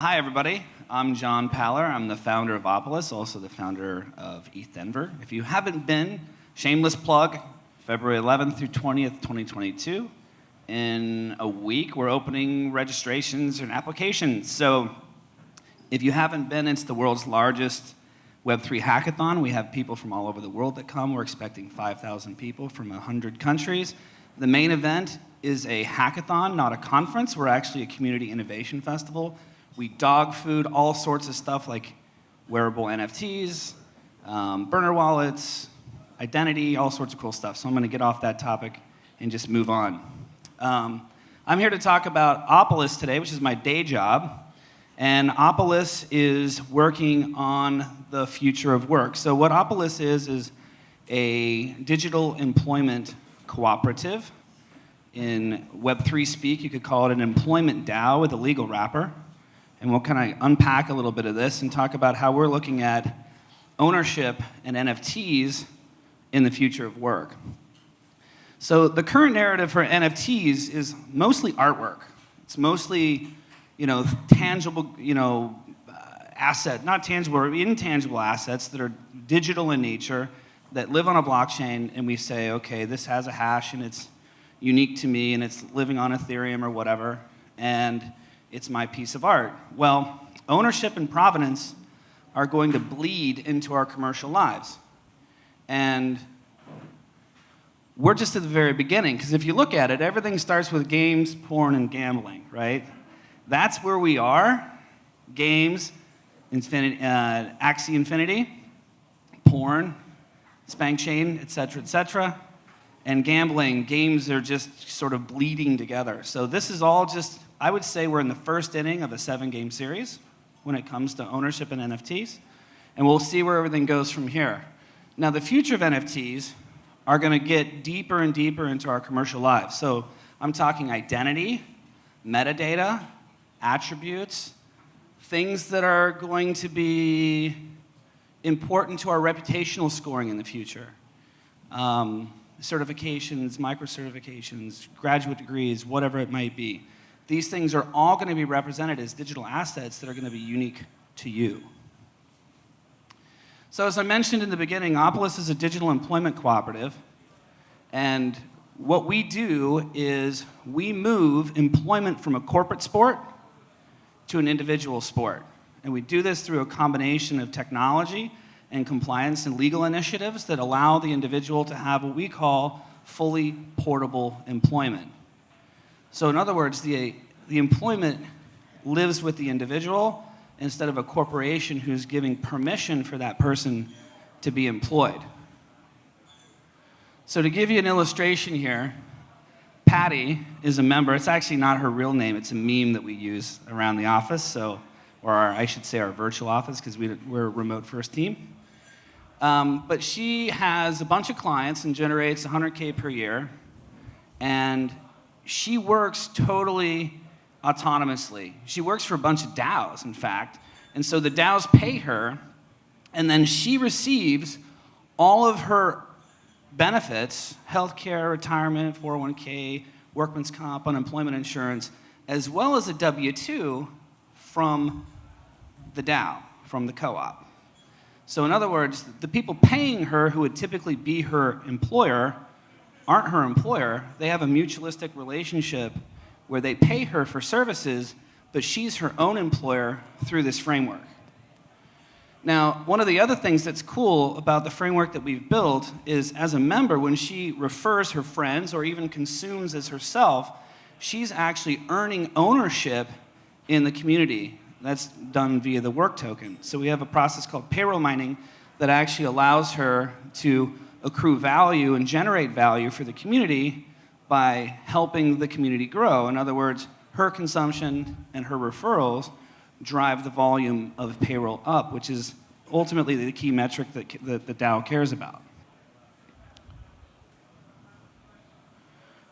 Hi, everybody. I'm John Paller. I'm the founder of Opolis, also the founder of ETH Denver. If you haven't been, shameless plug, February 11th through 20th, 2022. In a week, we're opening registrations and applications. So if you haven't been, it's the world's largest Web3 hackathon. We have people from all over the world that come. We're expecting 5,000 people from 100 countries. The main event is a hackathon, not a conference. We're actually a community innovation festival. We dog food all sorts of stuff like wearable NFTs, burner wallets, identity, all sorts of cool stuff. So I'm going to get off that topic and just move on. I'm here to talk about Opolis today, which is my day job. And Opolis is working on the future of work. So what Opolis is a digital employment cooperative. In Web3 speak, you could call it an employment DAO with a legal wrapper. And we'll kind of unpack a little bit of this and talk about how we're looking at ownership and NFTs in the future of work. So the current narrative for NFTs is mostly artwork. It's mostly, tangible, asset, not tangible, or intangible assets that are digital in nature that live on a blockchain, and we say, okay, this has a hash and it's unique to me and it's living on Ethereum or whatever, and it's my piece of art. Well, ownership and provenance are going to bleed into our commercial lives. And we're just at the very beginning, because if you look at it, everything starts with games, porn, and gambling, right? That's where we are. Games, Axie Infinity, porn, Spank Chain, et cetera, and gambling. Games are just sort of bleeding together. So this is all just, I would say we're in the first inning of a 7-game series when it comes to ownership and NFTs, and we'll see where everything goes from here. Now, the future of NFTs are going to get deeper and deeper into our commercial lives. So I'm talking identity, metadata, attributes, things that are going to be important to our reputational scoring in the future. Certifications, micro-certifications, graduate degrees, whatever it might be. These things are all going to be represented as digital assets that are going to be unique to you. So as I mentioned in the beginning, Opolis is a digital employment cooperative. And what we do is we move employment from a corporate sport to an individual sport. And we do this through a combination of technology and compliance and legal initiatives that allow the individual to have what we call fully portable employment. So in other words, the employment lives with the individual instead of a corporation who's giving permission for that person to be employed. So to give you an illustration here, Patty is a member. It's actually not her real name. It's a meme that we use around the office, I should say our virtual office, because we're a remote first team. But she has a bunch of clients and generates 100K per year, and she works totally autonomously. She works for a bunch of DAOs, in fact. And so the DAOs pay her, and then she receives all of her benefits, healthcare, retirement, 401k, workman's comp, unemployment insurance, as well as a W-2 from the DAO, from the co-op. So in other words, the people paying her, who would typically be her employer, aren't her employer. They have a mutualistic relationship where they pay her for services, but she's her own employer through this framework. Now, one of the other things that's cool about the framework that we've built is, as a member, when she refers her friends or even consumes as herself, she's actually earning ownership in the community. That's done via the work token. So we have a process called payroll mining that actually allows her to accrue value and generate value for the community by helping the community grow. In other words, her consumption and her referrals drive the volume of payroll up, which is ultimately the key metric that the DAO cares about.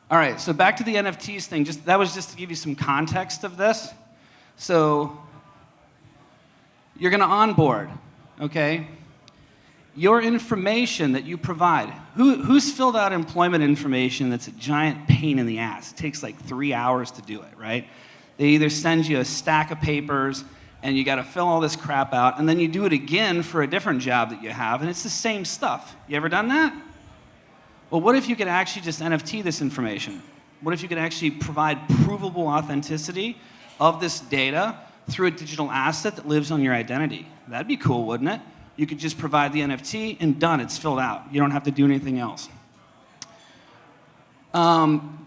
All right, so back to the NFTs thing. That was just to give you some context of this. So you're going to onboard, okay? Your information that you provide, who's filled out employment information that's a giant pain in the ass? It takes like 3 hours to do it, right? They either send you a stack of papers, and you got to fill all this crap out, and then you do it again for a different job that you have, and it's the same stuff. You ever done that? Well, what if you could actually just NFT this information? What if you could actually provide provable authenticity of this data through a digital asset that lives on your identity? That'd be cool, wouldn't it? You could just provide the NFT and done, it's filled out. You don't have to do anything else.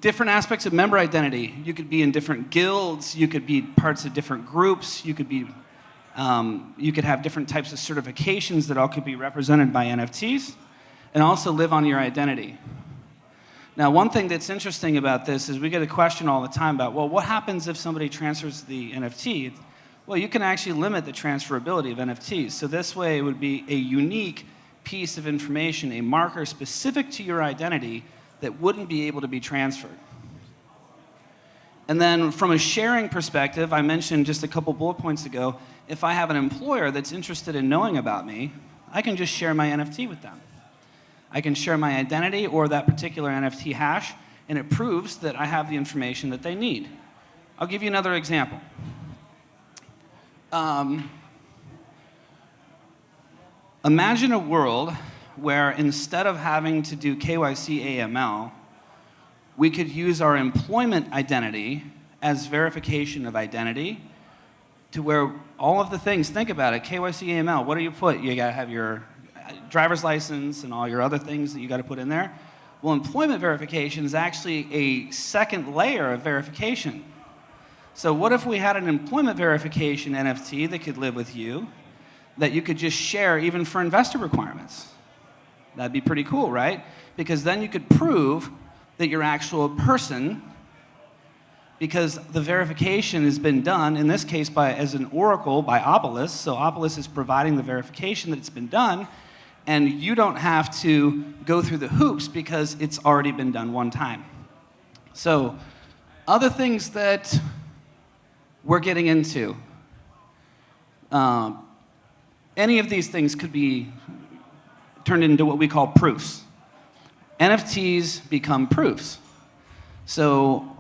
Different aspects of member identity. You could be in different guilds, you could be parts of different groups, you could have different types of certifications that all could be represented by NFTs, and also live on your identity. Now, one thing that's interesting about this is we get a question all the time about, well, what happens if somebody transfers the NFT? Well, you can actually limit the transferability of NFTs. So this way it would be a unique piece of information, a marker specific to your identity that wouldn't be able to be transferred. And then from a sharing perspective, I mentioned just a couple bullet points ago, if I have an employer that's interested in knowing about me, I can just share my NFT with them. I can share my identity or that particular NFT hash, and it proves that I have the information that they need. I'll give you another example. Imagine a world where instead of having to do KYC AML, we could use our employment identity as verification of identity to where all of the things, think about it, KYC AML, what do you put? You gotta have your driver's license and all your other things that you gotta put in there. Well, employment verification is actually a second layer of verification. So what if we had an employment verification NFT that could live with you, that you could just share even for investor requirements? That'd be pretty cool, right? Because then you could prove that you're actual person, because the verification has been done, in this case as an oracle by Opolis. So Opolis is providing the verification that it's been done, and you don't have to go through the hoops because it's already been done one time. So other things that we're getting into, any of these things could be turned into what we call proofs. NFTs become proofs. So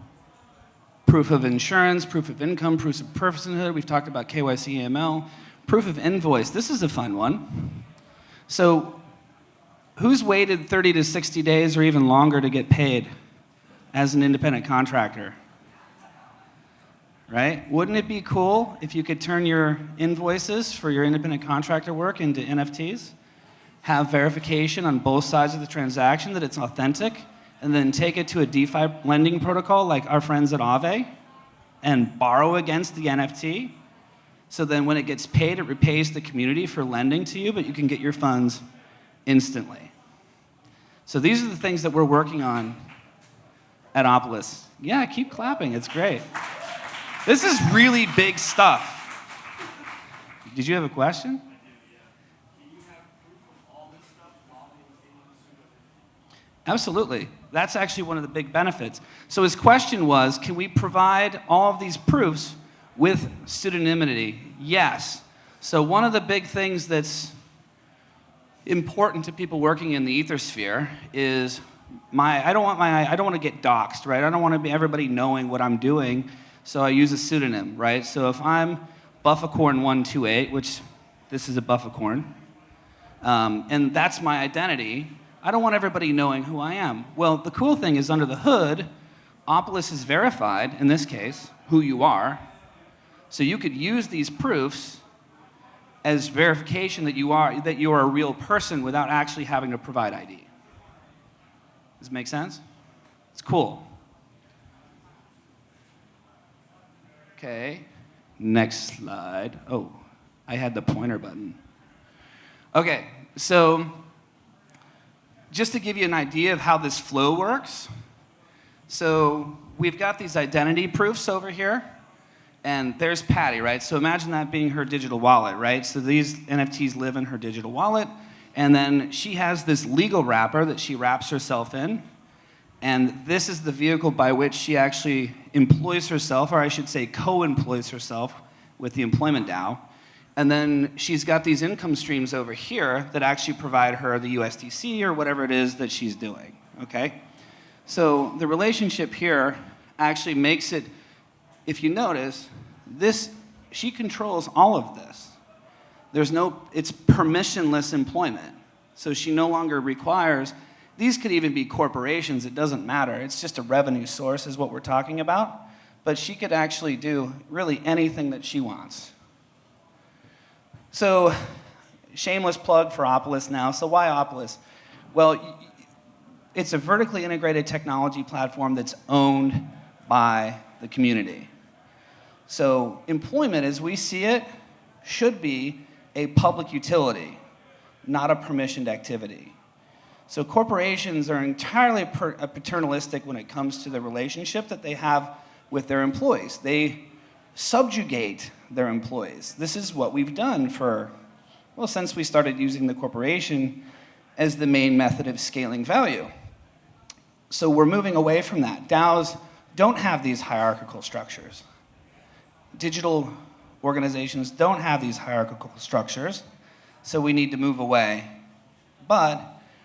proof of insurance, proof of income, proofs of personhood. We've talked about KYC AML. Proof of invoice. This is a fun one. So who's waited 30 to 60 days or even longer to get paid as an independent contractor? Right? Wouldn't it be cool if you could turn your invoices for your independent contractor work into NFTs? Have verification on both sides of the transaction that it's authentic, and then take it to a DeFi lending protocol like our friends at Aave and borrow against the NFT. So then when it gets paid, it repays the community for lending to you, but you can get your funds instantly. So these are the things that we're working on at Opolis. Yeah, keep clapping, it's great. This is really big stuff. Did you have a question? Absolutely. That's actually one of the big benefits. So his question was, can we provide all of these proofs with pseudonymity? Yes. So one of the big things that's important to people working in the ethersphere is I don't want to get doxxed, right? I don't want to be everybody knowing what I'm doing, so I use a pseudonym, right? So if I'm Buffacorn128, which this is a Buffacorn, and that's my identity, I don't want everybody knowing who I am. Well, the cool thing is under the hood, Opolis has verified, in this case, who you are. So you could use these proofs as verification that you are a real person without actually having to provide ID. Does it make sense? It's cool. Okay, next slide. Oh, I had the pointer button. Okay, so just to give you an idea of how this flow works, so we've got these identity proofs over here, and there's Patty, right? So imagine that being her digital wallet, right? So these NFTs live in her digital wallet, and then she has this legal wrapper that she wraps herself in, and this is the vehicle by which she actually employs herself, or I should say co-employs herself with the employment DAO. And then she's got these income streams over here that actually provide her the USDC or whatever it is that she's doing, okay? So the relationship here actually makes it, if you notice, this she controls all of this. It's permissionless employment. So she no longer requires, these could even be corporations, it doesn't matter. It's just a revenue source is what we're talking about. But she could actually do really anything that she wants. So, shameless plug for Opolis now. So why Opolis? Well, it's a vertically integrated technology platform that's owned by the community. So employment, as we see it, should be a public utility, not a permissioned activity. So corporations are entirely paternalistic when it comes to the relationship that they have with their employees. They subjugate their employees. This is what we've done since we started using the corporation as the main method of scaling value. So we're moving away from that. DAOs don't have these hierarchical structures. Digital organizations don't have these hierarchical structures, so we need to move away. But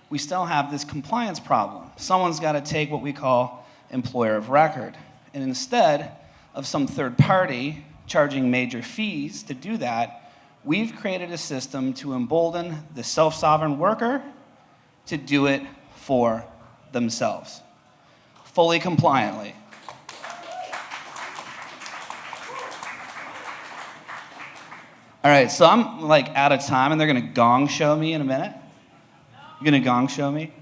we still have this compliance problem. Someone's got to take what we call employer of record. And instead of some third party charging major fees to do that, we've created a system to embolden the self-sovereign worker to do it for themselves, fully compliantly. All right, so I'm out of time, and they're gonna gong show me in a minute. You gonna gong show me?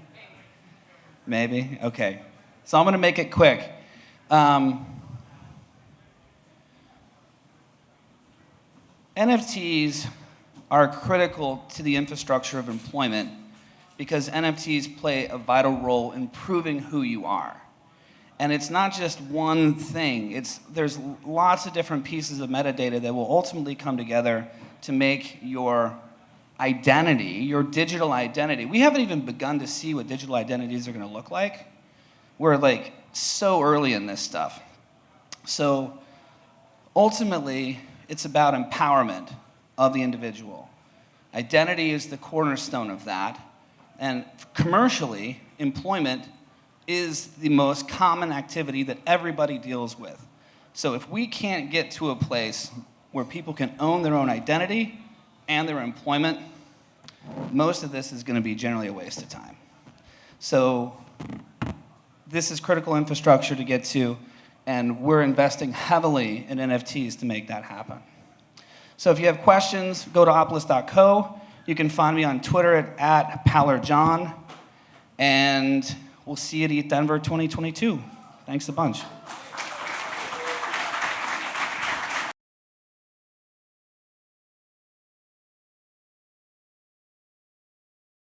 Maybe? Okay. So I'm gonna make it quick. NFTs are critical to the infrastructure of employment because NFTs play a vital role in proving who you are. And it's not just one thing. There's lots of different pieces of metadata that will ultimately come together to make your identity, your digital identity. We haven't even begun to see what digital identities are going to look like. We're so early in this stuff. So ultimately, it's about empowerment of the individual. Identity is the cornerstone of that. And commercially, employment is the most common activity that everybody deals with. So if we can't get to a place where people can own their own identity and their employment, most of this is going to be generally a waste of time. So this is critical infrastructure to get to, and we're investing heavily in NFTs to make that happen. So if you have questions, go to opolis.co. You can find me on Twitter at @PallerJohn, and we'll see you at ETH Denver 2022. Thanks a bunch.